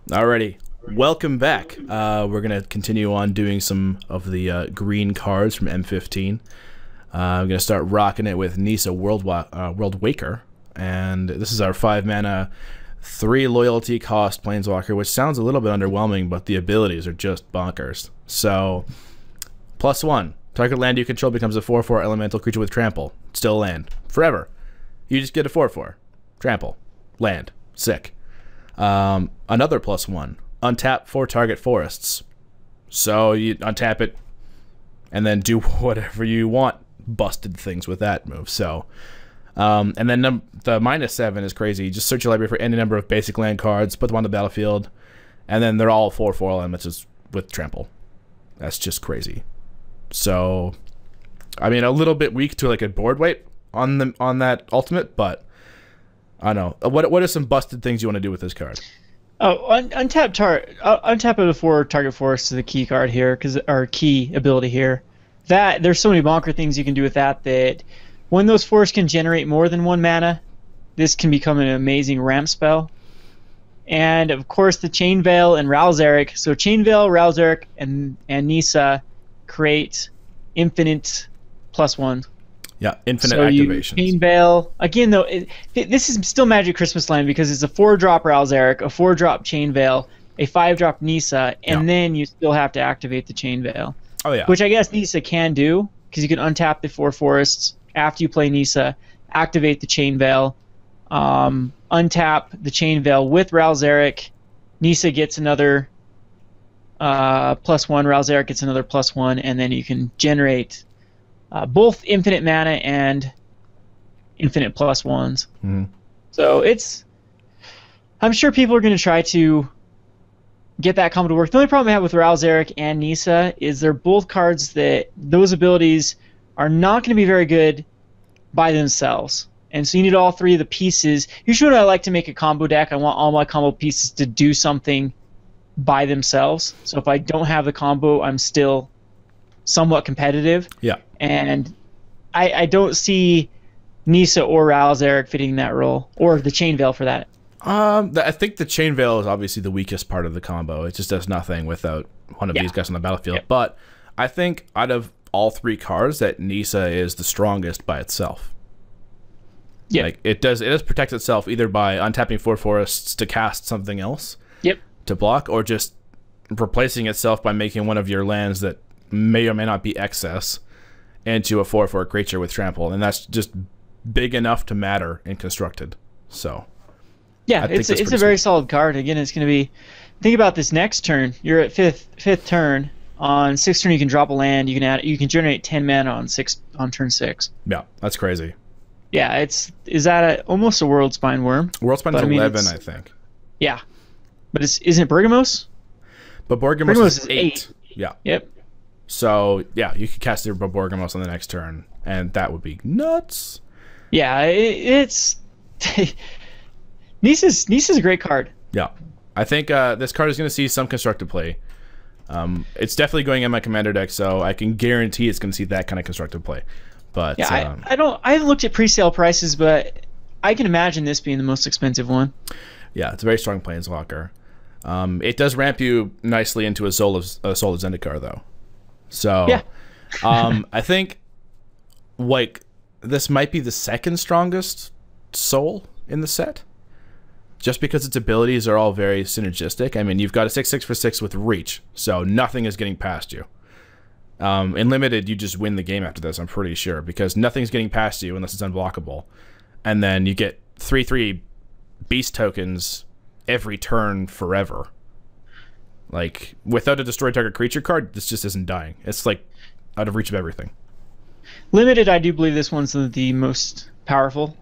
Alrighty, welcome back. We're gonna continue on doing some of the green cards from M15. I'm gonna start rocking it with Nissa Worldwaker, and this is our 5 mana, 3 loyalty cost planeswalker, which sounds a little bit underwhelming, but the abilities are just bonkers. So, +1, target land you control becomes a 4/4 elemental creature with trample. Still land forever. You just get a 4/4 trample land. Sick. Another +1, untap 4 target forests. So you untap it and then do whatever you want. Busted things with that move. So, and then the -7 is crazy. Just search your library for any number of basic land cards, put them on the battlefield, and then they're all 4/4 elements with trample. That's just crazy. So, I mean, a little bit weak to like a board weight on that ultimate, but I don't know. What are some busted things you want to do with this card? Oh, untap it before target force is the key card here, because our key ability here. That there's so many bonker things you can do with that. That when those forests can generate more than 1 mana, this can become an amazing ramp spell. And of course, the Chain Veil and Ralzeric. So Chain Veil, Ralzeric, and Nissa create infinite +1. Yeah, infinite activations. Chain Veil. Again, though, this is still Magic Christmas Land because it's a 4-drop Ralzeric, a 4-drop Chain Veil, a 5-drop Nissa, and then you still have to activate the Chain Veil. Oh, yeah. Which I guess Nissa can do, because you can untap the 4 forests after you play Nissa, activate the Chain Veil, untap the Chain Veil with Ralzeric. Nissa gets another +1, Ralzeric gets another +1, and then you can generate both infinite mana and infinite +1s. Mm-hmm. So I'm sure people are going to try to get that combo to work. The only problem I have with Ralzeric and Nissa is they're both cards that those abilities are not going to be very good by themselves. And so you need all 3 of the pieces. Usually when I like to make a combo deck, I want all my combo pieces to do something by themselves. So if I don't have the combo, I'm still somewhat competitive. Yeah. And I don't see Nissa or Ralzeric fitting that role, or the Chain Veil for that. I think the Chain Veil is obviously the weakest part of the combo. It just does nothing without one of these guys on the battlefield. But I think out of all 3 cards, that Nissa is the strongest by itself. Yeah, like it does protect itself either by untapping 4 forests to cast something else. To block, or just replacing itself by making one of your lands that may or may not be excess into a 4/4 creature with trample, and that's just big enough to matter in constructed. So yeah, it's a very solid card. Again, it's going to be. Think about this next turn. You're at fifth turn. On 6th turn, you can drop a land. You can generate 10 mana on turn 6. Yeah, that's crazy. Yeah, is that almost a World Spine Worm? World Spine's 11, I think. Yeah, but isn't it Bergamos? But Bergamos is 8. Yeah. Yep. So yeah, you could cast your Borgamos on the next turn, and that would be nuts. Yeah, it's Nissa's a great card. Yeah, I think this card is going to see some constructed play. It's definitely going in my commander deck, so I can guarantee it's going to see that kind of constructive play. But yeah, I haven't looked at pre-sale prices, but I can imagine this being the most expensive one. Yeah, it's a very strong planeswalker. It does ramp you nicely into a Soul of Zendikar, though. So yeah. I think like this might be the 2nd strongest soul in the set, just because its abilities are all very synergistic. I mean, you've got a 6/6 for 6 with reach, so nothing is getting past you. In limited, you just win the game after this, I'm pretty sure, because nothing's getting past you unless it's unblockable. And then you get 3/3 beast tokens every turn forever. Like, without a destroy target creature card, this just isn't dying. It's like out of reach of everything. Limited, I do believe this one's the most powerful.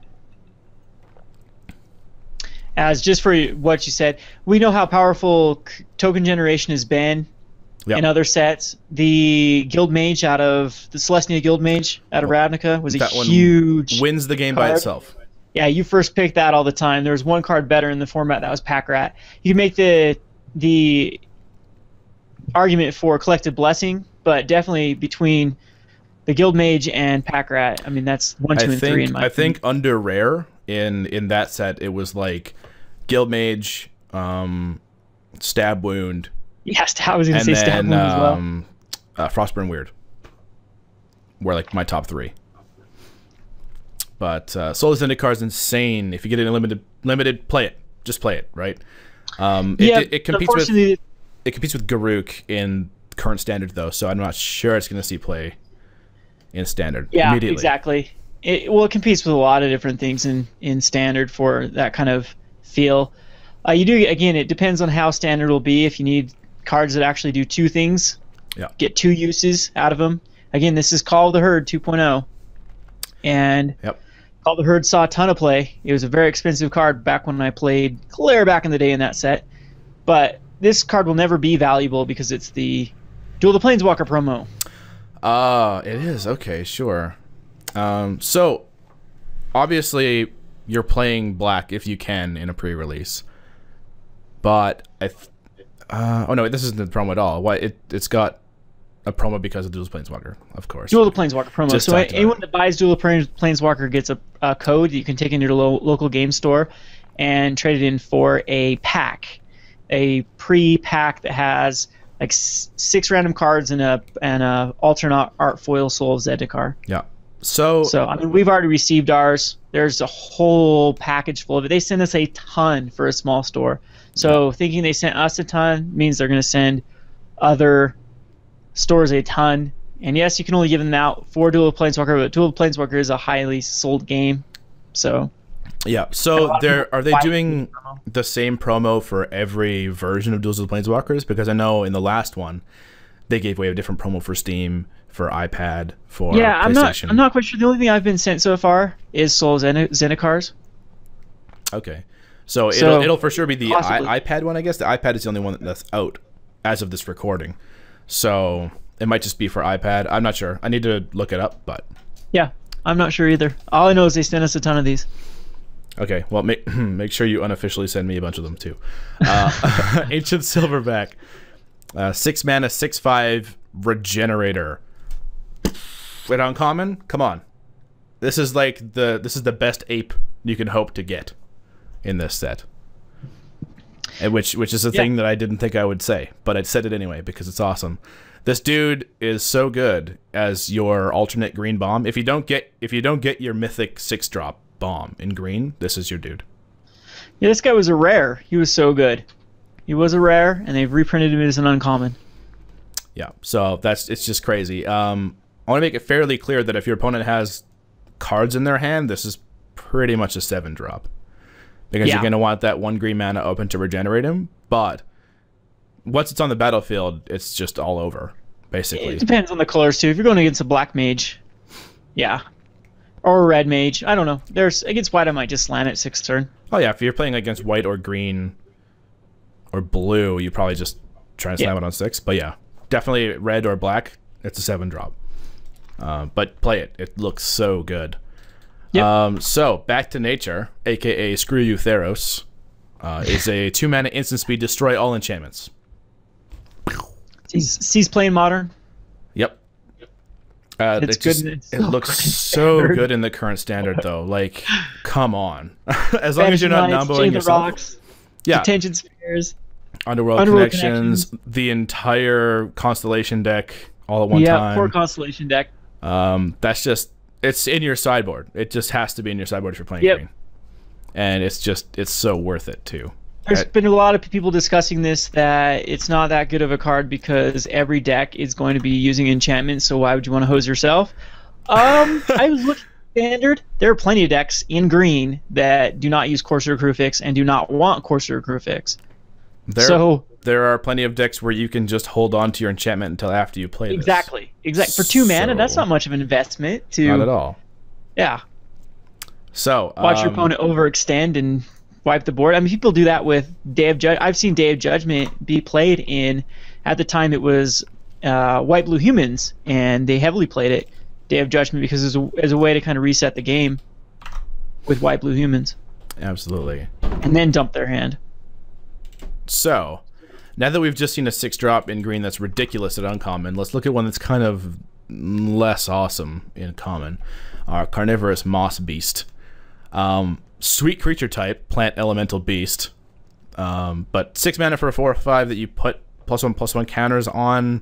As just for what you said, we know how powerful token generation has been in other sets. The Guild Mage out of the Celestia Guild Mage out of Ravnica was a huge wins the game by itself. Yeah, you first pick that all the time. There was one card better in the format, that was Pack Rat. You can make the argument for Collective Blessing, but definitely between the Guild Mage and Pack Rat, I mean, that's 1, 2, and 3 in my opinion. I think under rare in that set, it was like Guild Mage, Stab Wound, Yes, I was going to say Stab Wound as well. Frostburn Weird were like my top 3. But Soul Zendikar is insane. If you get it in limited, play it. Just play it, right? It competes with Garruk in current standard though, so I'm not sure it's going to see play in standard. Yeah, immediately. Exactly. It competes with a lot of different things in standard for that kind of feel. You do, again, it depends on how standard will be. If you need cards that actually do 2 things, get 2 uses out of them. Again, this is Call of the Herd 2.0, and Call of the Herd saw a ton of play. It was a very expensive card back when I played Claire back in the day in that set, but this card will never be valuable because it's the Duel of the Planeswalker promo. It is. Okay, sure. So, obviously, you're playing black if you can in a pre-release. But, oh no, this isn't the promo at all. Why? It's got a promo because of Duel of the Planeswalker, of course. Duel of the Planeswalker promo. So anyone that buys Duel of the Planeswalker gets a code that you can take into your local game store and trade it in for a pack. A pre-pack that has like 6 random cards and a alternate art foil Soul of Zendikar. Yeah. So I mean, we've already received ours. There's a whole package full of it. They send us a ton for a small store. So thinking they sent us a ton means they're going to send other stores a ton. And yes, you can only give them out for Duel of Planeswalker, but Duel of Planeswalker is a highly sold game. So yeah. So are they doing the same promo for every version of Duels of the Planeswalkers? Because I know in the last one they gave away a different promo for Steam, for iPad, for PlayStation. I'm not quite sure. The only thing I've been sent so far is Soul Zendikars. Okay. So it'll for sure be the iPad one, I guess. The iPad is the only one that's out as of this recording. So it might just be for iPad. I'm not sure. I need to look it up, but yeah, I'm not sure either. All I know is they sent us a ton of these. Okay, well, make sure you unofficially send me a bunch of them too. Ancient Silverback, 6 mana, 6/5 Regenerator. With uncommon, come on. This is like this is the best ape you can hope to get in this set. And which is a thing that I didn't think I would say, but I said it anyway because it's awesome. This dude is so good as your alternate green bomb. If you don't get your mythic 6-drop bomb in green, this is your dude. Yeah, this guy was a rare. He was so good. He was a rare, and they've reprinted him as an uncommon. Yeah, so it's just crazy. I want to make it fairly clear that if your opponent has cards in their hand, this is pretty much a 7-drop. Because you're going to want that 1 green mana open to regenerate him, but once it's on the battlefield, it's just all over, basically. It depends on the colors, too. If you're going against a black mage, yeah. Or a red mage, I don't know. Against white, I might just slam it 6th turn. Oh, yeah, if you're playing against white or green or blue, you probably just try and slam it on 6. But yeah, definitely red or black, it's a 7-drop. But play it. It looks so good. Yep. So, Back to Nature, a.k.a. Screw You Theros, is a 2-mana instant speed, destroy all enchantments. He's playing Modern? Yep. It looks so good in the current standard, though. Like, come on. As long as you're not numboing yourself. Rocks, Detention Spheres. Underworld Connections, the entire Constellation deck, all at one time. Yeah, poor Constellation deck. That's just... It's in your sideboard. It just has to be in your sideboard if you're playing green. And it's so worth it, too. There's been a lot of people discussing this, that it's not that good of a card because every deck is going to be using enchantments, so why would you want to hose yourself? I was looking at Standard. There are plenty of decks in green that do not use Courser Crucifix and do not want Courser Crucifix. There are plenty of decks where you can just hold on to your enchantment until after you play this. Exactly. For 2 mana, that's not much of an investment. Not at all. Yeah. So watch your opponent overextend and wipe the board. I mean, people do that with Day of Judgment. I've seen Day of Judgment be played in, at the time it was White Blue Humans, and they heavily played it, Day of Judgment, because as a way to kind of reset the game with White Blue Humans. Absolutely. And then dump their hand. So, now that we've just seen a 6-drop in green that's ridiculous at uncommon, let's look at one that's kind of less awesome in common. Our Carnivorous Moss Beast. Sweet creature type, plant elemental beast. But 6 mana for a 4/5 that you put +1/+1 counters on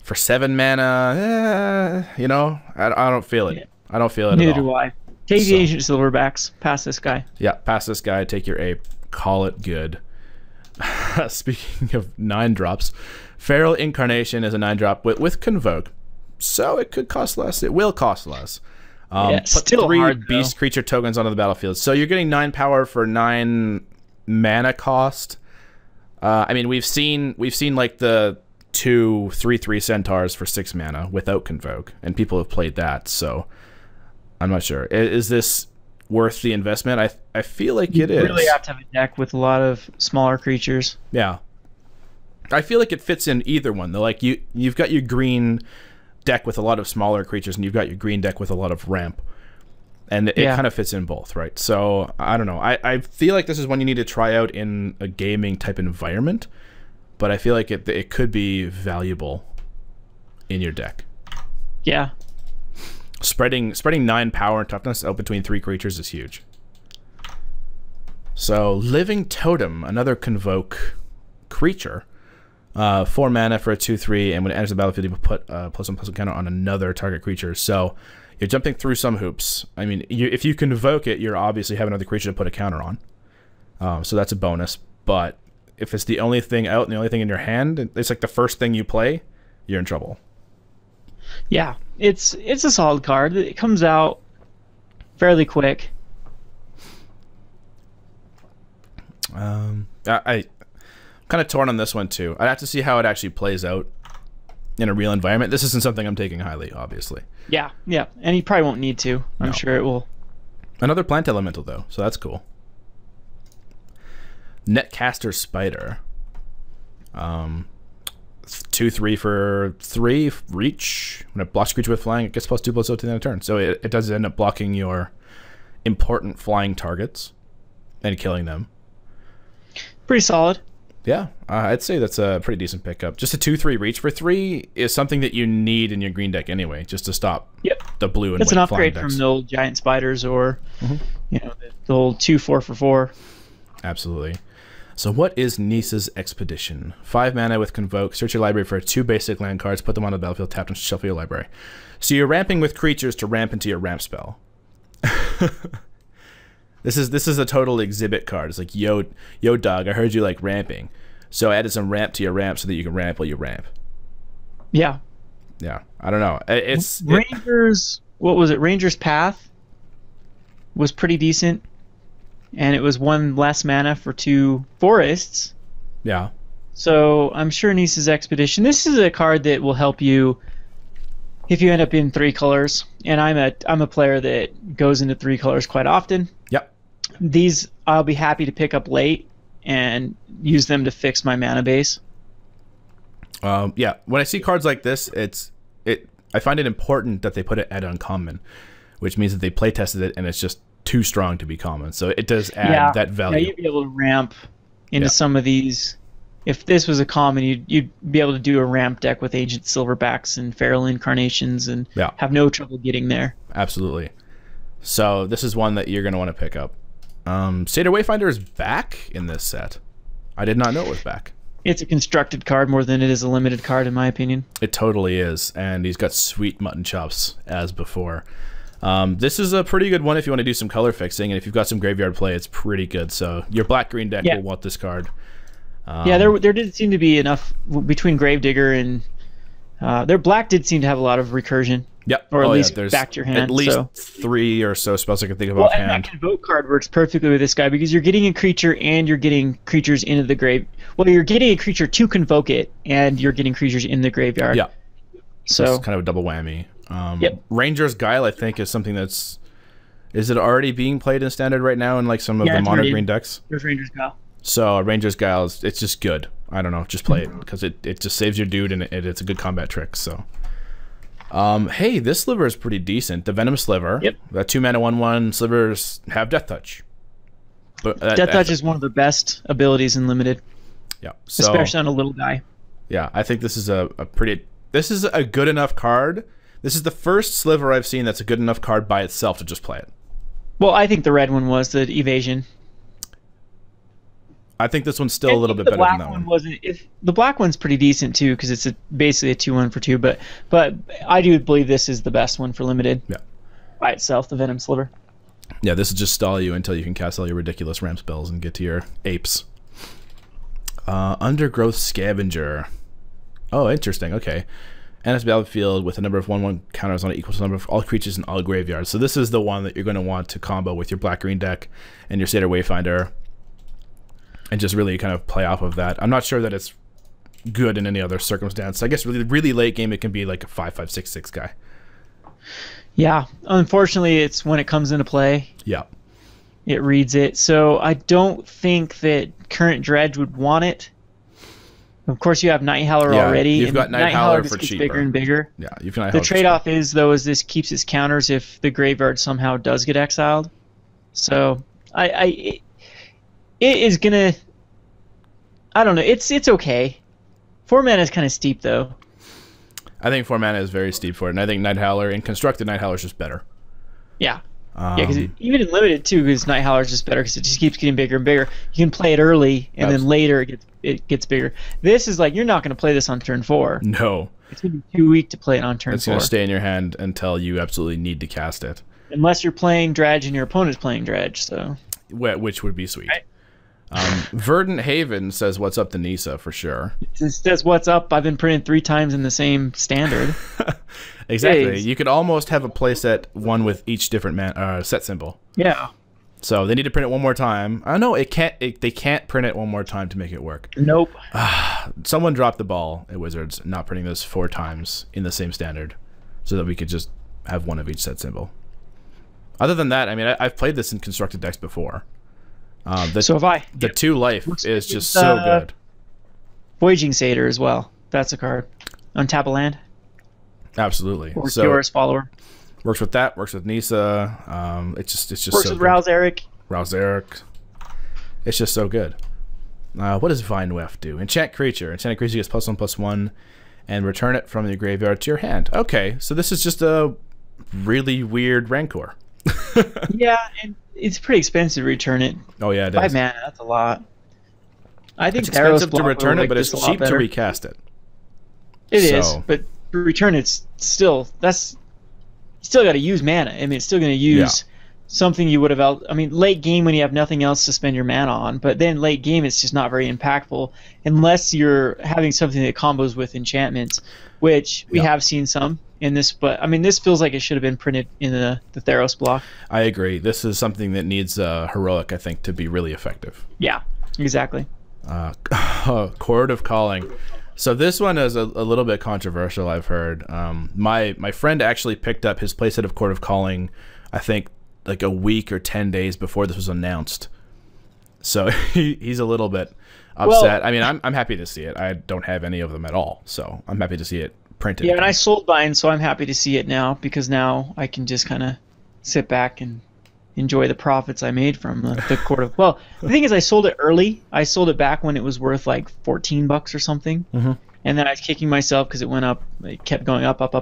for 7 mana, you know, I don't feel it. I don't feel it Neither at all. do I. Take the Ancient Silverbacks. Pass this guy. Yeah, pass this guy, take your ape, call it good. Speaking of 9-drops, Feral Incarnation is a 9-drop with Convoke. So it could cost less. It will cost less. Put still 3 hard, beast creature tokens onto the battlefield. So you're getting 9 power for 9 mana cost. I mean, we've seen like the 2 3/3 centaurs for 6 mana without Convoke, and people have played that. So I'm not sure. Is this worth the investment? I feel like it is. You really have to have a deck with a lot of smaller creatures. Yeah, I feel like it fits in either one. Though, like you've got your green deck with a lot of smaller creatures, and you've got your green deck with a lot of ramp, and it kind of fits in both, right? So I don't know. I feel like this is one you need to try out in a gaming type environment, but I feel like it could be valuable in your deck. Yeah. Spreading 9 power and toughness out between 3 creatures is huge. So Living Totem, another Convoke creature. 4 mana for a 2/3, and when it enters the battlefield, you put +1/+1 counter on another target creature. So you're jumping through some hoops. I mean, if you Convoke it, you're obviously having another creature to put a counter on. So that's a bonus. But if it's the only thing out and the only thing in your hand, it's like the first thing you play, you're in trouble. Yeah, it's a solid card. It comes out fairly quick. I kind of torn on this one too. I'd have to see how it actually plays out in a real environment. This isn't something I'm taking highly, obviously. Yeah, and you probably won't need to. I'm sure it will. Another plant elemental though, so that's cool. Netcaster Spider. 2/3 for 3 reach. When it blocks a creature with flying, it gets +2/+0 to the end of turn. So it does end up blocking your important flying targets and killing them. Pretty solid. Yeah, I'd say that's a pretty decent pickup. Just a 2/3 reach for 3 is something that you need in your green deck anyway, just to stop the blue and it's white an flying upgrade decks. from the old giant spiders or the old 2/4 for 4. Absolutely. So what is Nissa's Expedition? 5 mana with Convoke. Search your library for 2 basic land cards. Put them on the battlefield. Tap and shuffle your library. So you're ramping with creatures to ramp into your ramp spell. This is a total exhibit card. It's like, yo dog, I heard you like ramping. So I added some ramp to your ramp so that you can ramp while you ramp. Yeah. Yeah. I don't know. Rangers, what was it? Ranger's Path was pretty decent. And it was 1 less mana for 2 forests. Yeah. So I'm sure Nissa's Expedition. This is a card that will help you if you end up in 3 colors. And I'm a player that goes into 3 colors quite often. Yep. These I'll be happy to pick up late and use them to fix my mana base. Yeah. When I see cards like this, I find it important that they put it at uncommon, which means that they play tested it and it's just too strong to be common. So it does add that value. Yeah, you'd be able to ramp into some of these. If this was a common, you'd be able to do a ramp deck with Ancient Silverbacks and Feral Incarnations and have no trouble getting there. Absolutely. So this is one that you're going to want to pick up. Satyr Wayfinder is back in this set. I did not know it was back. It's a constructed card more than it is a limited card, in my opinion. It totally is, and he's got sweet mutton chops as before. This is a pretty good one if you want to do some color fixing, and if you've got some graveyard play, it's pretty good. So your black-green deck will want this card. There did seem to be enough between Gravedigger and their black did seem to have a lot of recursion. Yep. Or at least back to your hand. At least 3 or so spells I can think of offhand. And that Convoke card works perfectly with this guy because you're getting a creature and you're getting creatures into the grave. Well, you're getting a creature to convoke it, and you're getting creatures in the graveyard. Yeah. So it's kind of a double whammy. Ranger's Guile, I think, is something that's... Is it already being played in Standard right now in like some of the mono green decks? There's Ranger's Guile. So Ranger's Guile, it's just good. I don't know, just play it because it just saves your dude and it's a good combat trick. So, hey, this sliver is pretty decent. The Venom Sliver. Yep. That 2 mana 1/1 slivers have Death Touch. But Death Touch is one of the best abilities in Limited. Yeah. So, especially on a little guy. Yeah, I think this is a pretty. This is a good enough card. This is the first sliver I've seen that's a good enough card by itself to just play it. Well, I think the red one was the Evasion. I think this one's still a little bit better than that one. The black one's pretty decent too, because it's basically a 2-1 for 2. But I do believe this is the best one for limited. Yeah. By itself, the Venom Sliver. Yeah, this will just stall you until you can cast all your ridiculous ramp spells and get to your apes. Undergrowth Scavenger. Oh, interesting. Okay. Enters the battlefield with a number of 1/1 counters on it equal to the number of all creatures in all graveyards. So this is the one that you're going to want to combo with your black-green deck and your Satyr Wayfinder, and just really kind of play off of that. I'm not sure that it's good in any other circumstance. I guess really late game it can be like a 5/5/6/6 guy. Yeah, unfortunately, it's when it comes into play. Yeah. It reads it. So I don't think that current Dredge would want it. Of course, you have Night Howler already. You've got Night Howler for cheaper. Bigger and bigger. Yeah, you can. The trade-off is, though, is this keeps its counters if the graveyard somehow does get exiled. So it is gonna. I don't know. It's okay. 4 mana is kind of steep, though. I think 4 mana is very steep for it, and I think Night Howler and constructed Night Howler is just better. Yeah. Yeah, because even in limited too, because Night Howler is just better because it just keeps getting bigger and bigger. You can play it early, and then later it gets bigger. This is like, you're not going to play this on turn 4. No. It's going to be too weak to play it on turn 4. It's going to stay in your hand until you absolutely need to cast it. Unless you're playing Dredge and your opponent's playing Dredge, so. Which would be sweet. Right. Verdant Haven says, "What's up to Nissa?" for sure. It says, "What's up?" I've been printed 3 times in the same standard. Exactly. Jeez. You could almost have a playset, one with each different set symbol. Yeah. So they need to print it one more time. I know it can't. They can't print it one more time to make it work. Nope. Someone dropped the ball at Wizards, not printing this 4 times in the same standard, so that we could just have one of each set symbol. Other than that, I mean, I've played this in constructed decks before. So have I. The 2 life is just so good. Voyaging Satyr as well. That's a card. Untap a land. Absolutely. Or Curious Follower. Works with that. Works with Nissa. It's just works so with good. Rouse Eric. Rouse Eric. It's just so good. What does Vine Weft do? Enchant creature. Enchanted creature gets +1/+1, and return it from your graveyard to your hand. Okay, so this is just a really weird Rancor. Yeah, and it's pretty expensive to return it. Oh yeah, it 5 is. mana, that's a lot. I think it's expensive to return it, but it's cheap to recast it. It is, but to return it's still, you still got to use mana. I mean, it's still going to use something you would have. I mean, late game when you have nothing else to spend your mana on, but then late game it's just not very impactful unless you're having something that combos with enchantments, which we have seen some in this. But I mean, this feels like it should have been printed in the Theros block. I agree. This is something that needs heroic, I think, to be really effective. Yeah, exactly. Chord of Calling. So this one is a little bit controversial, I've heard. My friend actually picked up his playset of Chord of Calling, I think, like a week or 10 days before this was announced. So he's a little bit upset. Well, I mean, I'm happy to see it. I don't have any of them at all, so I'm happy to see it printed. Yeah, and I sold mine, so I'm happy to see it now, because now I can just kind of sit back and enjoy the profits I made from the Chord of... Well, the thing is, I sold it early. I sold it back when it was worth like $14 or something. Mm-hmm. And then I was kicking myself because it went up. It kept going up. But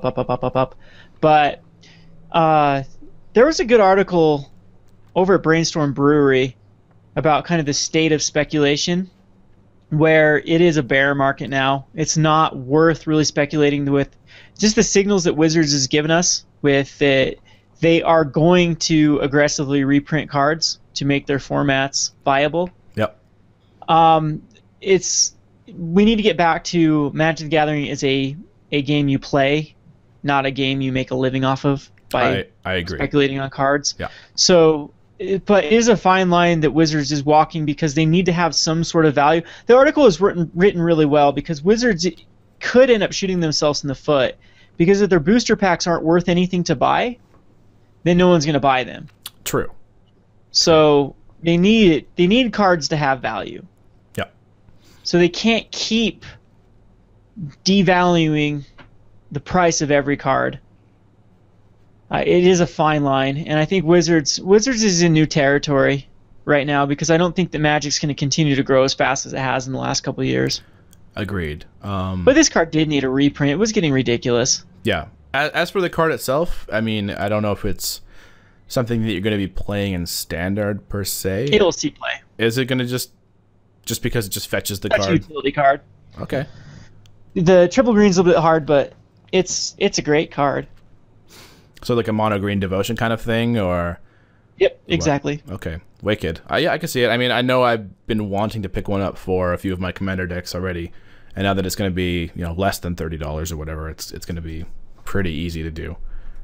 there was a good article over at Brainstorm Brewery about kind of the state of speculation, where it is a bear market now. It's not worth really speculating with just the signals that Wizards has given us with it. They are going to aggressively reprint cards to make their formats viable. Yep. We need to get back to Magic the Gathering is a game you play, not a game you make a living off of by I agree. Speculating on cards. Yeah. So, but it is a fine line that Wizards is walking because they need to have some sort of value. The article is written really well because Wizards could end up shooting themselves in the foot because if their booster packs aren't worth anything to buy, then no one's going to buy them. True. So they need cards to have value. Yep. So they can't keep devaluing the price of every card. It is a fine line, and I think Wizards is in new territory right now because I don't think that Magic's going to continue to grow as fast as it has in the last couple of years. Agreed. But this card did need a reprint. It was getting ridiculous. Yeah. As for the card itself, I mean, I don't know if it's something that you're going to be playing in Standard per se. It'll see play. Is it going to just just because it just fetches the That's a card? utility card. Okay. The triple green's a little bit hard, but it's a great card. So like a mono green devotion kind of thing, or? Yep, exactly. What? Okay, wicked. Yeah, I can see it. I mean, I know I've been wanting to pick one up for a few of my commander decks already, and now that it's going to be less than $30 or whatever, it's going to be pretty easy to do.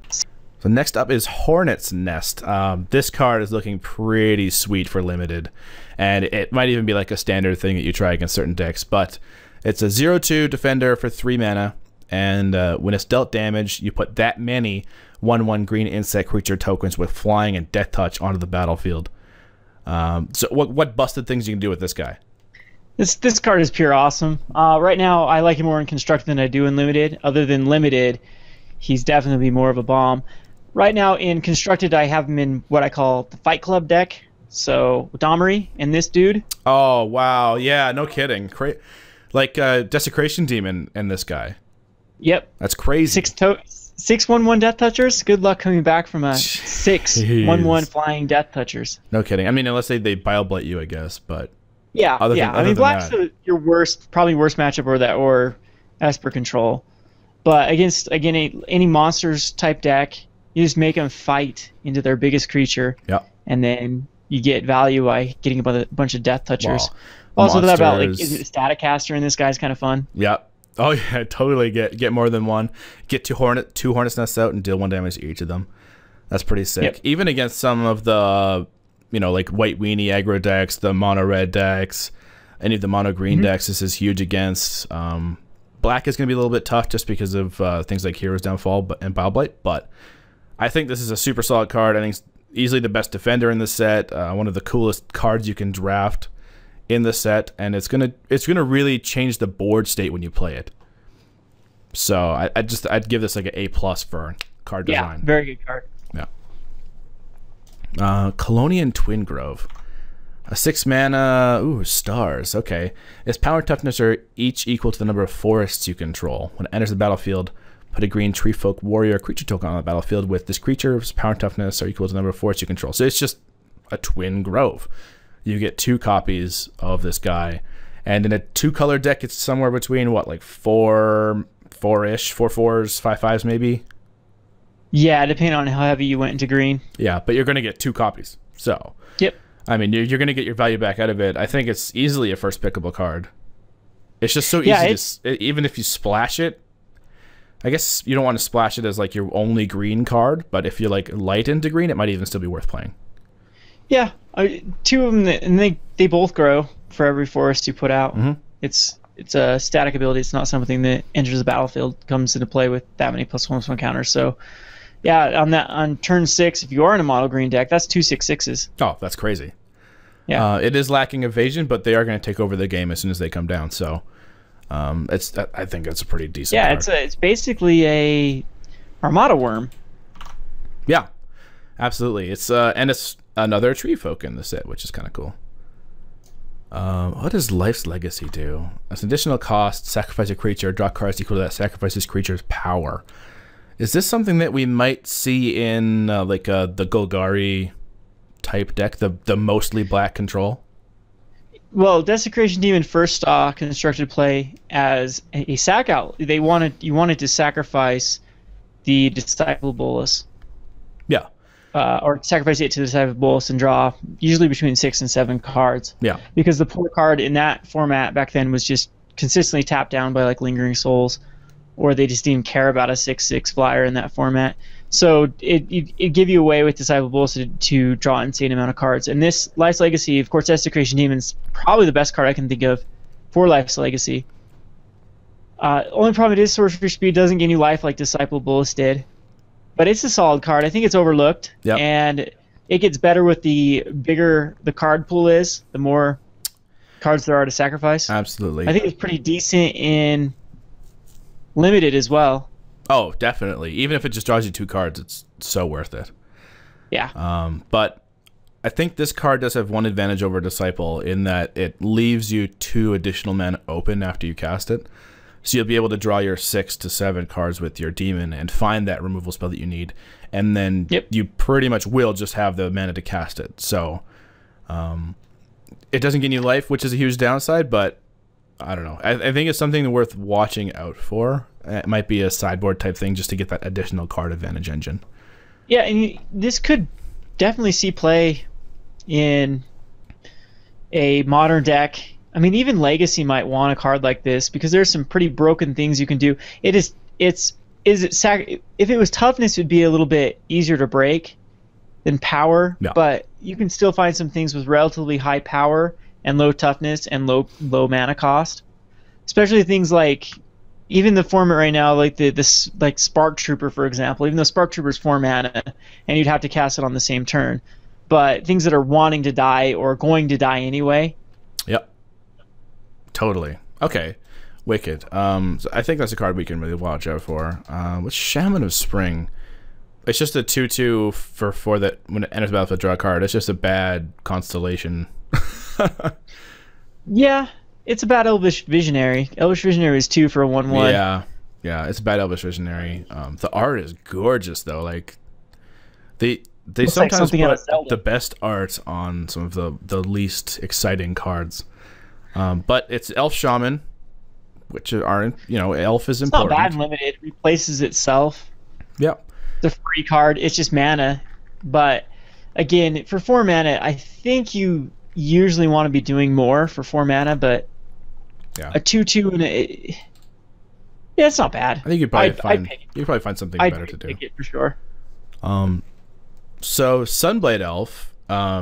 So next up is Hornet's Nest. This card is looking pretty sweet for limited, and it might even be like a standard thing that you try against certain decks, but it's a 0/2 defender for 3 mana, and when it's dealt damage, you put that many 1/1 green insect creature tokens with flying and death touch onto the battlefield. So what busted things you can do with this guy? This card is pure awesome. Right now, I like him more in constructed than I do in limited. Other than limited, he's definitely more of a bomb. Right now in constructed, I have him in what I call the Fight Club deck. So Domri and this dude. Oh wow, yeah, no kidding. Like Desecration Demon and this guy. Yep. That's crazy. 6/1/1 Death Touchers. Good luck coming back from a 6/1/1 flying Death Touchers. No kidding. I mean, unless they Bile Blight you, I guess. But yeah, I mean, black's your probably worst matchup or Esper Control. But against any monsters type deck, you just make them fight into their biggest creature. Yeah. And then you get value by getting a bunch of Death Touchers. Wow. Also, that about is it Static Caster in this guy's kind of fun. Yeah. Oh yeah, totally. Get more than one. Get two Hornet's Nests out and deal 1 damage to each of them. That's pretty sick. Yep. Even against some of the, like white weenie aggro decks, the mono red decks, any of the mono green decks, this is huge against. Black is going to be a little bit tough just because of things like Hero's Downfall and Bile Blight, but I think this is a super solid card. I think it's easily the best defender in the set. One of the coolest cards you can draft in the set, and it's gonna really change the board state when you play it. So I'd give this like an A+ for card design. Yeah, very good card. Yeah. Colonian Twin Grove, a 6 mana. Ooh, stars. Okay, its power and toughness are each equal to the number of forests you control. When it enters the battlefield, put a green tree folk warrior creature token on the battlefield with this creature's power and toughness are equal to the number of forests you control. So it's just a Twin Grove. You get 2 copies of this guy, and in a 2-color deck, it's somewhere between what, like 4-ish, 4/4s, 5/5s maybe. Yeah, depending on how heavy you went into green. Yeah, but you're going to get 2 copies. So, yep. I mean, you're going to get your value back out of it. I think it's easily a first pickable card. It's just so easy to, even if you splash it. I guess you don't want to splash it as like your only green card, but if you're like light into green, it might even still be worth playing. Yeah, 2 of them, and they both grow for every forest you put out. It's a static ability. It's not something that enters the battlefield, comes into play with that many +1/+1 counters. So, yeah, on turn 6, if you are in a mono green deck, that's 2 6/6s. Oh, that's crazy. Yeah, it is lacking evasion, but they are going to take over the game as soon as they come down. So, I think it's a pretty decent. Yeah, card. it's basically a Armada Worm. Yeah, absolutely. It's and it's another tree folk in the set, which is kind of cool. What does Life's Legacy do? As an additional cost, sacrifice a creature, draw cards equal to that sacrifice's creature's power. Is this something that we might see in the Golgari type deck, the mostly black control? Well, Desecration Demon first constructed play as a sack out. You wanted to sacrifice the Disciple Bolus. Yeah. Or sacrifice it to the Disciple Bolus and draw usually between 6 and 7 cards. Yeah. Because the poor card in that format back then was just consistently tapped down by like Lingering Souls, or they just didn't care about a 6/6 flyer in that format. So it give you a way with Disciple Bolus to draw an insane amount of cards. And this Life's Legacy, of course, Desecration Demon's probably the best card I can think of for Life's Legacy. Only problem is sorcery speed doesn't gain you life like Disciple Bolus did. But it's a solid card. I think it's overlooked. Yep. And it gets better with the bigger the card pool is, the more cards there are to sacrifice. Absolutely. I think it's pretty decent in limited as well. Oh, definitely. Even if it just draws you 2 cards, it's so worth it. Yeah. But I think this card does have one advantage over Disciple in that it leaves you 2 additional mana open after you cast it. So you'll be able to draw your 6 to 7 cards with your demon and find that removal spell that you need. And then you pretty much will just have the mana to cast it. So it doesn't get any life, which is a huge downside, but I don't know. I think it's something worth watching out for. It might be a sideboard type thing just to get that additional card advantage engine. Yeah, and this could definitely see play in a modern deck. I mean, even Legacy might want a card like this because there's some pretty broken things you can do. If it was toughness, it would be a little bit easier to break than power, yeah. But you can still find some things with relatively high power and low toughness and low mana cost. Especially things like even the format right now, like this like Spark Trooper, for example. Even though Spark Trooper is 4 mana, and you'd have to cast it on the same turn, but things that are wanting to die or going to die anyway. Yep. Totally. Okay. Wicked. So I think that's a card we can really watch out for. What's Shaman of Spring? It's just a 2/2 for 4 that when it enters the battlefield, draw a card. It's just a bad constellation. Yeah, it's a bad Elvish Visionary. Elvish Visionary is 2 for a 1/1. Yeah, it's a bad Elvish Visionary. The art is gorgeous though. Like they sometimes put the best art on some of the least exciting cards. But it's Elf Shaman, which aren't, Elf is important. It's not bad and limited. It replaces itself. Yep. The free card. It's just mana. But again, for 4 mana, I think you usually want to be doing more for 4 mana, but yeah. A 2/2 and yeah, it's not bad. I think you'd probably find something better to do. Pick it for sure. So Sunblade Elf, a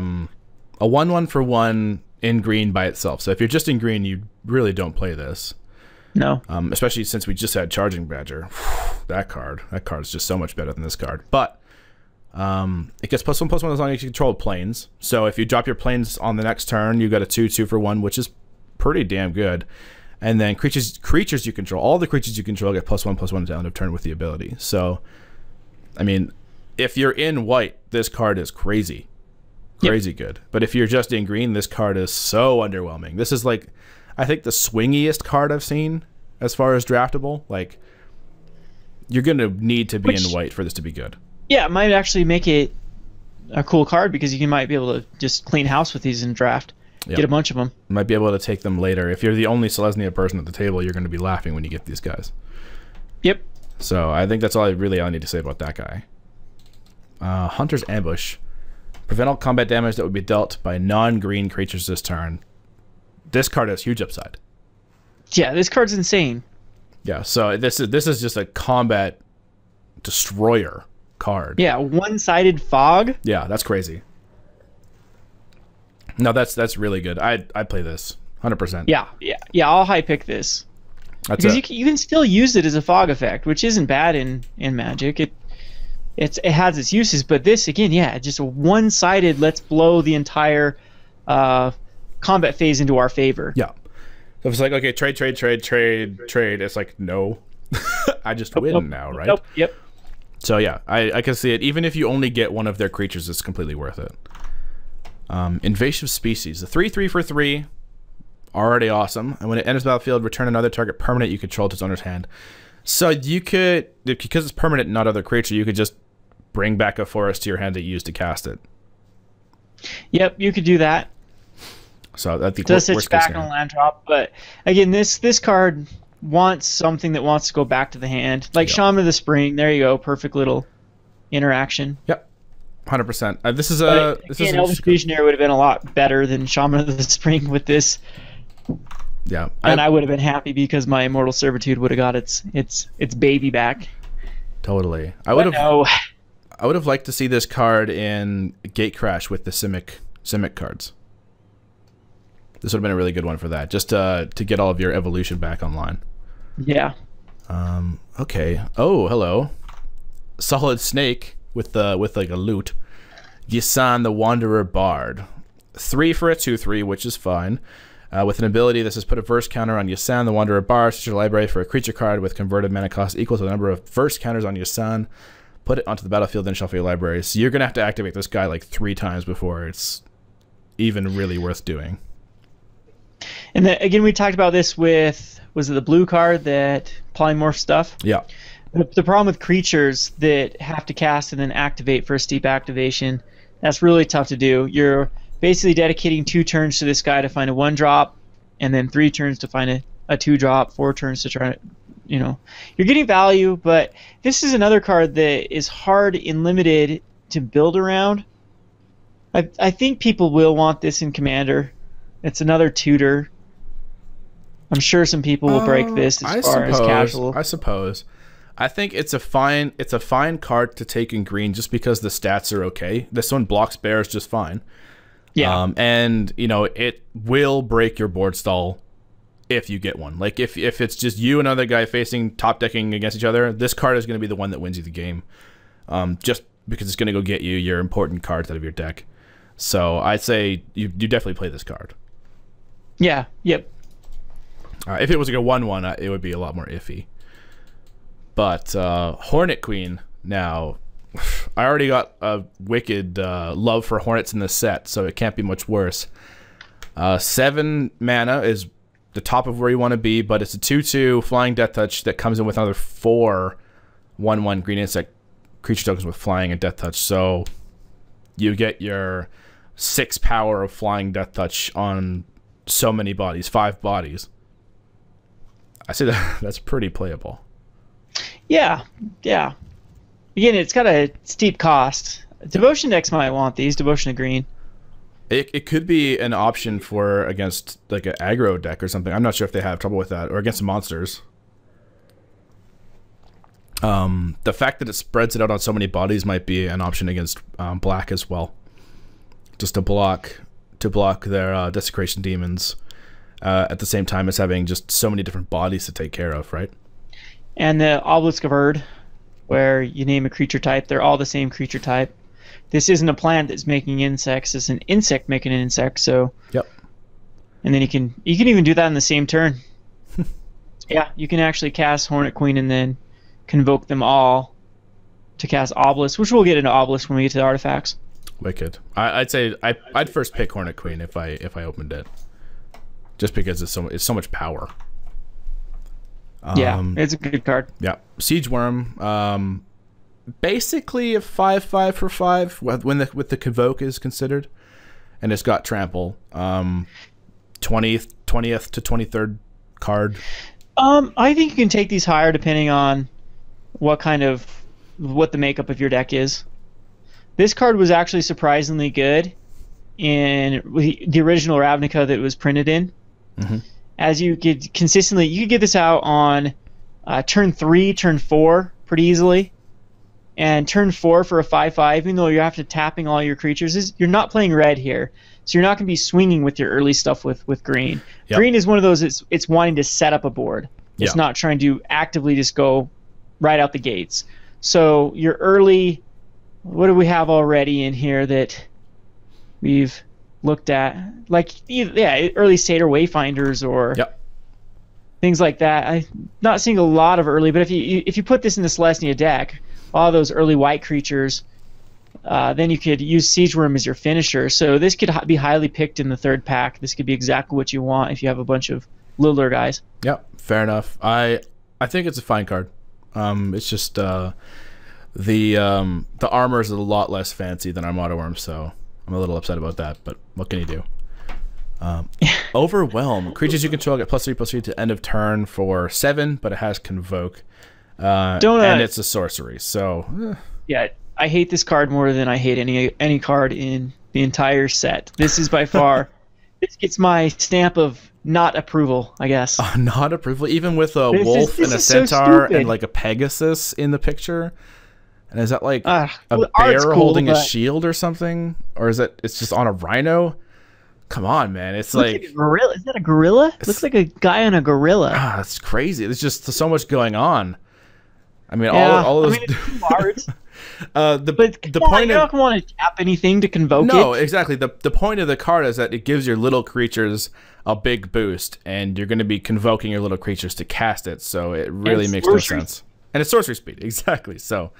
1/1 for 1 in green by itself. So if you're just in green, you really don't play this. No. Especially since we just had Charging Badger. That card is just so much better than this card. But it gets +1/+1 as long as you control planes. So if you drop your planes on the next turn, you got a 2/2 for 1, which is pretty damn good. And then creatures you control, all the creatures you control get +1/+1 at the end of turn with the ability. So, I mean, if you're in white, this card is crazy. Crazy good. But if you're just in green, this card is so underwhelming. This is like, I think, the swingiest card I've seen as far as draftable. Like, you're going to need to be in white for this to be good. Yeah, it might actually make it a cool card because you might be able to just clean house with these in draft. Yep. Get a bunch of them. Might be able to take them later. If you're the only Selesnya person at the table, you're going to be laughing when you get these guys. Yep. So I think that's all I need to say about that guy. Hunter's Ambush. Prevent all combat damage that would be dealt by non-green creatures this turn. This card has huge upside. Yeah, this card's insane. Yeah, so this is just a combat destroyer card. Yeah, one-sided fog. Yeah, that's crazy. No, that's really good. I'd play this 100%. Yeah. I'll high pick this because you can still use it as a fog effect, which isn't bad in Magic. It has its uses, but this again, yeah, just a one-sided. Let's blow the entire combat phase into our favor. Yeah. So it's like, okay, trade. It's like, no, I just win now, right? Nope. Yep. So yeah, I can see it. Even if you only get one of their creatures, it's completely worth it. Invasive Species, the 3/3 for 3, already awesome. And when it enters the battlefield, return another target permanent you control to its owner's hand. So you could, because it's permanent, not other creature, you could just bring back a forest to your hand that you used to cast it. Yep, you could do that. So that's the worst case back on a land drop, but again, this card wants something that wants to go back to the hand, like Shaman of Spring. There you go, perfect little interaction. Yep. 100%. This is Elvish Visionary would have been a lot better than Shaman of the Spring with this. Yeah, and I would have been happy because my Immortal Servitude would have got its baby back. Totally. I would have liked to see this card in Gatecrash with the Simic cards. This would have been a really good one for that, just to get all of your evolution back online. Yeah. Okay. Oh, hello. Solid Snake with like a loot. Yisan the Wanderer Bard. 3 for a 2/3, which is fine. With an ability that says put a verse counter on Yisan the Wanderer Bard, search your library for a creature card with converted mana cost equal to the number of verse counters on Yisan. Put it onto the battlefield, then shuffle your library. So you're gonna have to activate this guy like 3 times before it's even really worth doing. And then, again, we talked about this with, was it the blue card, that polymorph stuff? Yeah. The problem with creatures that have to cast and then activate for a steep activation, that's really tough to do. You're basically dedicating 2 turns to this guy to find a 1-drop, and then 3 turns to find a 2-drop, 4 turns to try to, you know, you're getting value, but this is another card that is hard and limited to build around. I think people will want this in Commander. It's another tutor. I'm sure some people will break this as far as casual. I suppose. I think it's a fine card to take in green just because the stats are okay. This one blocks bears just fine. Yeah. And you know, it will break your board stall if you get one. Like if it's just you and another guy facing top decking against each other, this card is going to be the one that wins you the game. Just because it's going to go get you your important cards out of your deck. So I'd say you definitely play this card. Yeah. Yep. If it was like a 1/1, it would be a lot more iffy. But Hornet Queen now, I already got a wicked love for Hornets in this set, so it can't be much worse. 7 mana is the top of where you want to be, but it's a 2/2 flying death touch that comes in with another 4 1/1 green insect creature tokens with flying and death touch. So you get your 6 power of flying death touch on so many bodies, 5 bodies. I say that's pretty playable. Yeah, yeah. Again, it's got a steep cost. Devotion decks might want these. Devotion of Green. It could be an option for against like an aggro deck or something. I'm not sure if they have trouble with that, or against monsters. The fact that it spreads it out on so many bodies might be an option against black as well. Just to block their desecration demons at the same time as having just so many different bodies to take care of, right? And the Obelisk of Erd, where you name a creature type, they're all the same creature type. This isn't a plant that's making insects; it's an insect making an insect. So, yep. And then you can even do that in the same turn. Yeah, you can actually cast Hornet Queen and then convoke them all to cast Obelisk, which we'll get into Obelisk when we get to the artifacts. Wicked. I'd say I'd first pick Hornet Queen if I opened it, just because it's so much power. Yeah, it's a good card. Yeah, Siege Worm. Basically a 5/5 for 5 with the convoke is considered, and it's got trample. 20th to 23rd card. I think you can take these higher depending on what the makeup of your deck is. This card was actually surprisingly good in the original Ravnica that it was printed in. Mm-hmm. As you could consistently, you could get this out on turn 3, turn 4 pretty easily. And turn 4 for a 5/5, even though you're after tapping all your creatures, you're not playing red here. So you're not going to be swinging with your early stuff with green. Yep. Green is one of those, it's wanting to set up a board. It's not trying to actively just go right out the gates. So your early, what do we have already in here that we've looked at? Like, yeah, early Satyr Wayfinders or things like that. I'm not seeing a lot of early, but if you put this in the Celestia deck, all those early white creatures, then you could use Siege Worm as your finisher. So this could be highly picked in the 3rd pack. This could be exactly what you want if you have a bunch of littler guys. Yep, fair enough. I think it's a fine card. It's just the armor is a lot less fancy than Armada Worm, so I'm a little upset about that. But what can you do? Overwhelm. Creatures you control get +3/+3 to end of turn for 7, but it has Convoke. And it's a sorcery, so yeah, I hate this card more than I hate any card in the entire set. This is by far this gets my stamp of not approval, I guess. Not approval, even with a wolf and a centaur and like a Pegasus in the picture. And is that like a bear holding a shield or something, or is it's just on a rhino? Come on, man! It's like a gorilla. Is that a gorilla? It looks like a guy on a gorilla. That's crazy. There's just so much going on. I mean, all those. I mean, it's cards. The point you don't want to tap anything to convoke it. No, exactly. The point of the card is that it gives your little creatures a big boost, and you're going to be convoking your little creatures to cast it. So it really makes no sense. And it's sorcery speed, exactly. So,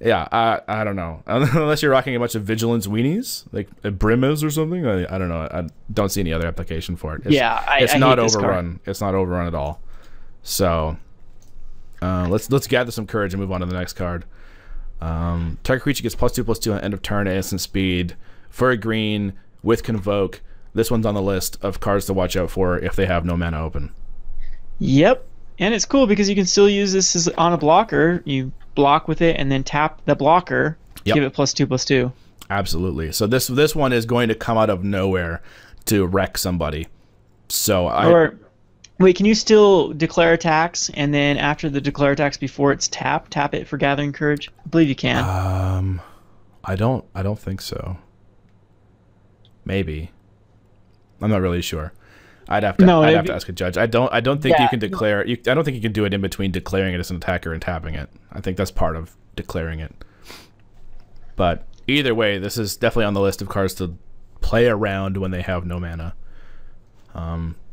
yeah, I don't know. Unless you're rocking a bunch of vigilance weenies, like Brimas or something. I don't know. I don't see any other application for it. It's not overrun. It's not overrun at all. So. Let's gather some courage and move on to the next card. Target creature gets +2/+2 on end of turn at instant speed for a green with Convoke, this one's on the list of cards to watch out for if they have no mana open. Yep. And it's cool because you can still use this as on a blocker. You block with it and then tap the blocker, give it +2/+2. Absolutely. So this one is going to come out of nowhere to wreck somebody. So wait, can you still declare attacks and then after the declare attacks before it's tap it for Gathering Courage? I believe you can. I don't think so. Maybe. I'm not really sure. I'd have to ask a judge. I don't think you can declare. I don't think you can do it in between declaring it as an attacker and tapping it. I think that's part of declaring it. But either way, this is definitely on the list of cards to play around when they have no mana.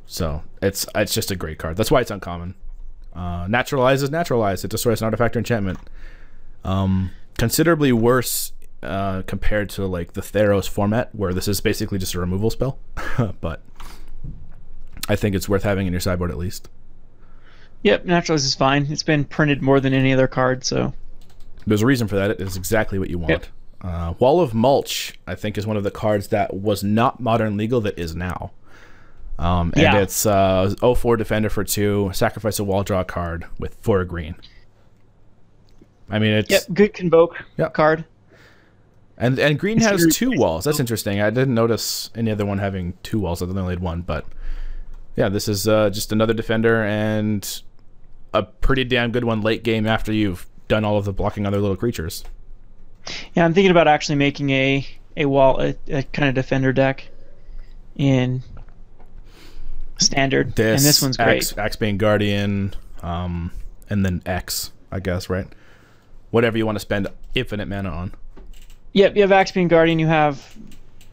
So it's just a great card. That's why it's uncommon. Naturalize is naturalize. It destroys an artifact or enchantment. Considerably worse compared to like the Theros format, where this is basically just a removal spell. But I think it's worth having in your sideboard at least. Yep, naturalize is fine. It's been printed more than any other card, so there's a reason for that. It is exactly what you want. Yep. Wall of Mulch, I think, is one of the cards that was not modern legal that is now. And it's 0/4 defender for 2, sacrifice a wall, draw a card with 4 green. I mean, it's good Convoke card. And green has 2 walls. That's interesting. I didn't notice any other one having 2 walls. I only had 1, but yeah, this is just another defender and a pretty damn good one late game after you've done all of the blocking other little creatures. Yeah, I'm thinking about actually making a kind of defender deck in standard, and this one's great. Axebane Guardian, and then X, I guess, right? Whatever you want to spend infinite mana on. Yep, you have Axebane Guardian. You have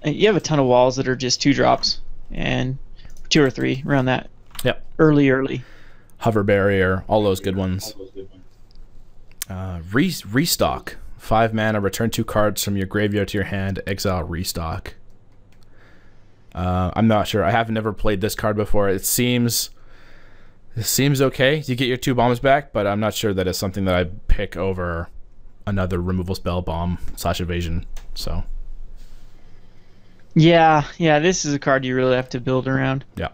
a ton of walls that are just 2-drops, and 2 or 3 around that. Yep. Early. Hover Barrier, all those good ones. Restock. 5 mana, return 2 cards from your graveyard to your hand, exile Restock. I'm not sure. I have never played this card before. It seems okay. You get your 2 bombs back, but I'm not sure that it's something that I'd pick over another removal spell, bomb / evasion. So yeah, this is a card you really have to build around. Yeah.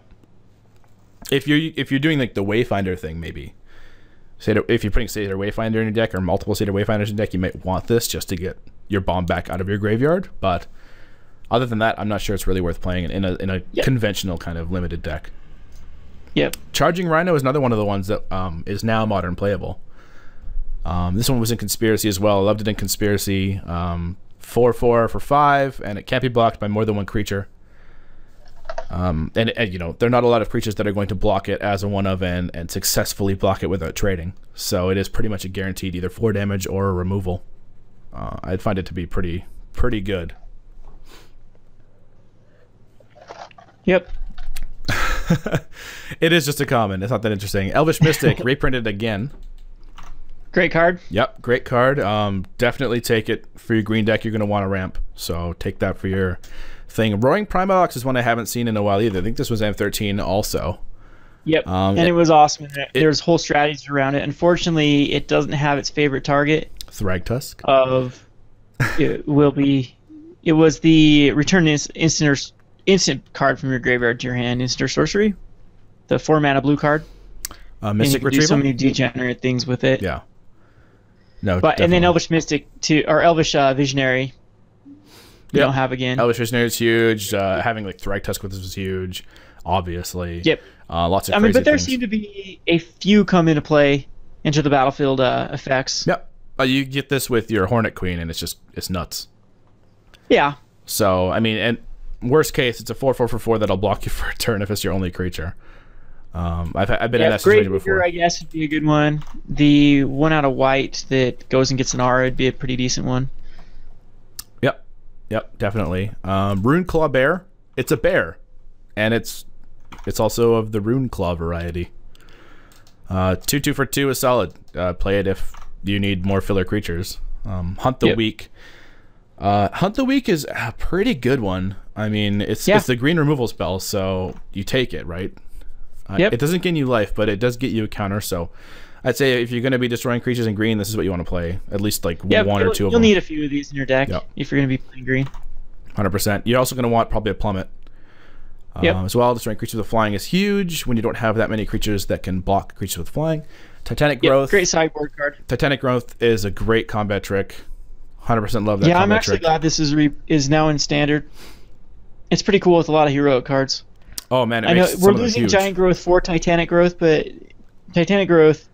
If you're doing like the Wayfinder thing, maybe. If you're putting Satyr Wayfinder in your deck or multiple Satyr Wayfinders in your deck, you might want this just to get your bomb back out of your graveyard. But other than that, I'm not sure it's really worth playing in a conventional kind of limited deck. Yep. Charging Rhino is another one of the ones that is now modern playable. This one was in Conspiracy as well. I loved it in Conspiracy. 4/4 for 5, and it can't be blocked by more than 1 creature. And you know, there are not a lot of creatures that are going to block it as a 1/of and successfully block it without trading. So it is pretty much a guaranteed either 4 damage or a removal. I'd find it to be pretty good. Yep. It is just a common. It's not that interesting. Elvish Mystic reprinted again. Great card. Yep, great card. Definitely take it for your green deck. You're going to want to ramp, so take that for your thing. Roaring Primalox is one I haven't seen in a while either. I think this was M13 also. Yep, and it was awesome. There's whole strategies around it. Unfortunately, it doesn't have its favorite target. Thragtusk? It was the return instant card from your graveyard to your hand, instant or sorcery. The 4-mana blue card. Mystic Retrieval? Do so many degenerate things with it. Yeah. No, and then Elvish Mystic or Elvish Visionary. You don't have again. Elvish Visionary is huge. Having like Thragtusk with this was huge, obviously. Yep. Lots of crazy but there things. seem to be a few come into play into the battlefield effects. Yep. You get this with your Hornet Queen, and it's nuts. Yeah. So I mean, and worst case, it's a 4/4 for 4 that'll block you for a turn if it's your only creature. I've been in that situation before. I guess would be a good one. The 1 out of white that goes and gets an aura would be a pretty decent one. Yep, definitely. Rune Claw Bear. It's a bear, and it's also of the Rune Claw variety. 2/2 for 2 is solid. Play it if you need more filler creatures. Hunt the Weak. Hunt the Weak is a pretty good one. I mean, it's the green removal spell, so you take it, right? It doesn't gain you life, but it does get you a counter. So I'd say if you're going to be destroying creatures in green, this is what you want to play. At least like 1 or 2 of them. You'll need a few of these in your deck if you're going to be playing green. 100%. You're also going to want probably a plummet as well. Destroying creatures with flying is huge when you don't have that many creatures that can block creatures with flying. Titanic Growth. Great sideboard card. Titanic Growth is a great combat trick. 100% love that. Yeah, I'm actually glad this is now in standard. It's pretty cool with a lot of heroic cards. Oh man, I know we're losing Giant Growth for Titanic Growth, but Titanic Growth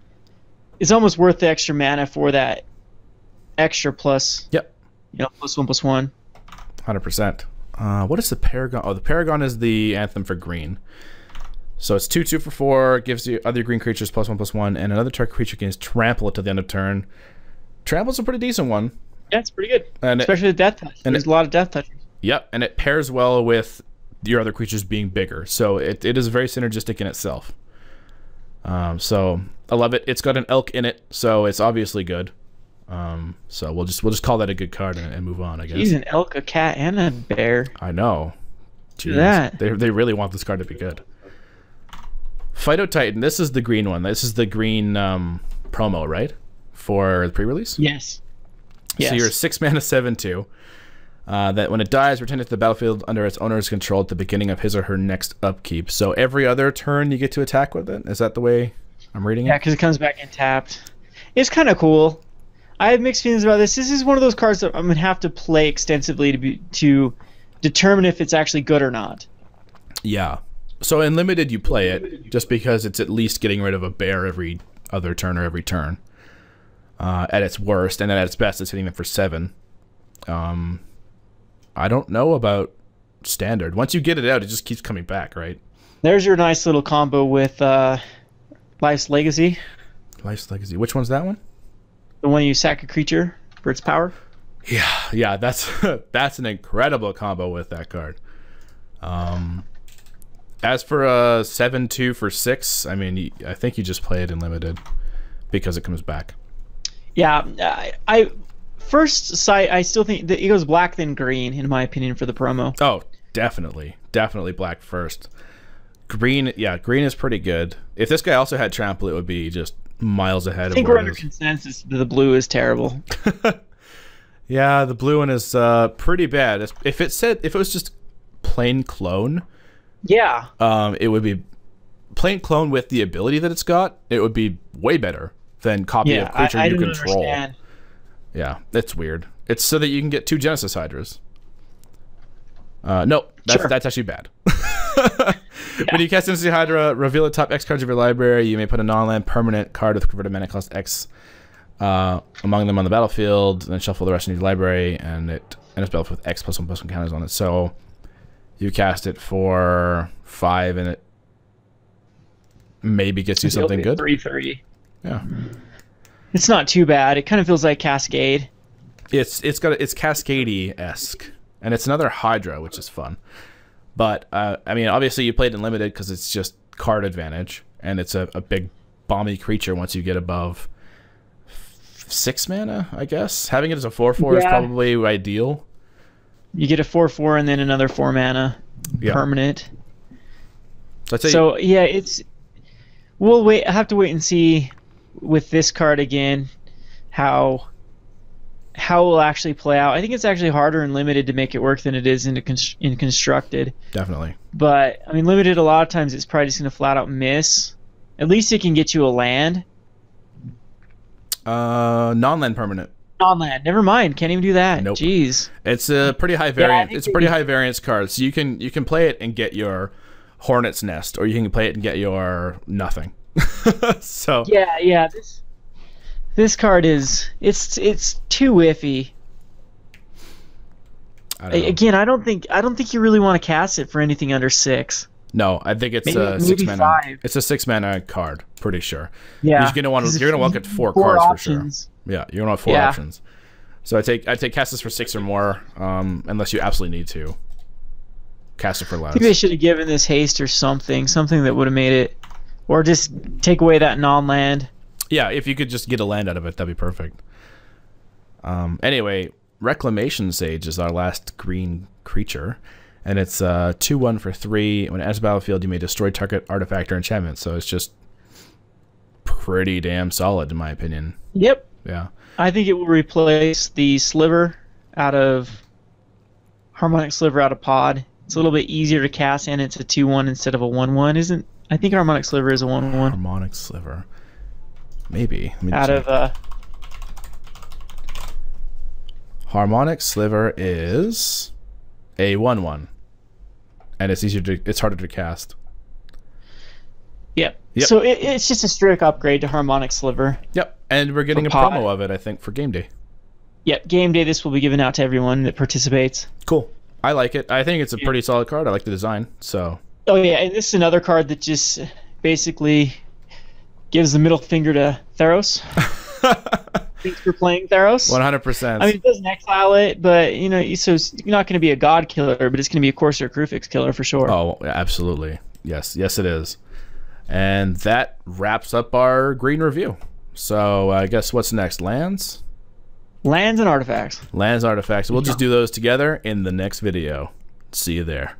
is almost worth the extra mana for that extra plus. Yep. +1/+1. 100%. What is the Paragon? Oh, the Paragon is the anthem for green. So it's 2/2 for 4, gives you other green creatures +1/+1, and another target creature can trample it to the end of turn. Trample's a pretty decent one. Yeah, it's pretty good. And especially with Death Touch. There's a lot of Death Touchers. Yep, and it pairs well with your other creatures being bigger. So it is very synergistic in itself. So I love it. It's got an elk in it, so it's obviously good. So we'll just call that a good card and move on, I guess. He's an elk, a cat, and a bear. I know. Jeez. That. They really want this card to be good. Phyto-Titan, this is the green one. This is the green promo, right? For the pre-release? Yes. So you're a 6-mana 7/2. That when it dies, return it to the battlefield under its owner's control at the beginning of his or her next upkeep. So every other turn you get to attack with it? Is that the way I'm reading it? Yeah, because it comes back in tapped. It's kind of cool. I have mixed feelings about this. This is one of those cards that I'm going to have to play extensively to determine if it's actually good or not. Yeah. So in Limited, you play it just because it's at least getting rid of a bear every other turn or every turn. At its worst, and then at its best, it's hitting them for 7. I don't know about Standard. Once you get it out, it just keeps coming back, right? There's your nice little combo with Life's Legacy. Life's Legacy. Which one's that one? The one you sack a creature for its power. Yeah, that's that's an incredible combo with that card. As for a 7/2 for 6, I mean, I think you just play it in Limited because it comes back. Yeah, I first sight, I still think that it goes black then green, in my opinion, for the promo. Oh, definitely black first. Green, yeah, green is pretty good. If this guy also had trample, it would be just miles ahead. I think we're under consensus that the blue is terrible. Yeah, the blue one is pretty bad. If it was just plain clone, yeah, it would be plain clone with the ability that it's got. It would be way better than copy of creature you control. Understand. Yeah, it's weird. It's so that you can get 2 Genesis Hydras. No, that's actually bad. When you cast Genesis Hydra, reveal the top X cards of your library. You may put a non-land permanent card with converted mana cost X among them on the battlefield, and then shuffle the rest of your library, and it enters battlefield with X +1/+1 counters on it. So you cast it for 5, and it maybe gets you something good. 3/3. Yeah. It's not too bad. It kind of feels like Cascade. It's Cascade-esque, and it's another Hydra, which is fun. But I mean, obviously you played in Limited because it's just card advantage, and it's a big bomby creature once you get above 6 mana, I guess. Having it as a 4/4 is probably ideal. You get a 4/4 and then another 4 mana permanent. So yeah, it's. We'll wait. I have to wait and see with this card again how it will actually play out. I think it's actually harder in Limited to make it work than it is in Constructed. Definitely. But I mean, Limited, a lot of times it's probably just going to flat out miss. At least it can get you a land. Non-land permanent. Non-land. Never mind. Can't even do that. Nope. Jeez. It's a pretty high variant. It's a pretty high variance card. So you can play it and get your Hornet's Nest, or you can play it and get your nothing. So yeah. This card is it's too iffy. Again, I don't think you really want to cast it for anything under 6. No, I think it's maybe 6 mana. 5. It's a 6 mana card, pretty sure. Yeah, you're gonna want to get 4 cards options. For sure. Yeah, you're gonna want 4 options. So I take cast this for 6 or more, unless you absolutely need to. Cast it for less. I think they should have given this haste or something that would have made it, or just take away that non-land. Yeah, if you could just get a land out of it, that'd be perfect. Anyway, Reclamation Sage is our last green creature, and it's 2/1 for 3. When it enters the battlefield, you may destroy target artifact or enchantment. So it's just pretty damn solid, in my opinion. Yep. Yeah. I think it will replace the Sliver out of Harmonic Sliver out of pod. It's a little bit easier to cast, and it's a 2/1 instead of a 1/1. Isn't? I think Harmonic Sliver is a 1/1. Harmonic Sliver. Maybe. Out of Harmonic Sliver is a 1/1, and it's harder to cast. Yep. So it's just a straight upgrade to Harmonic Sliver. Yep, and we're getting a promo of it, I think, for game day. Yep, game day. This will be given out to everyone that participates. Cool. I like it. I think it's a pretty solid card. I like the design. So. Oh yeah, and this is another card that just basically gives the middle finger to Theros. Thanks for playing Theros. 100%. I mean, it doesn't exile it, but you know, so you're not going to be a god killer, but it's going to be a Corsair Crewfix killer for sure. Oh, absolutely. Yes, it is. And that wraps up our green review. So I guess what's next? Lands? Lands and artifacts. Lands, artifacts. We'll just do those together in the next video. See you there.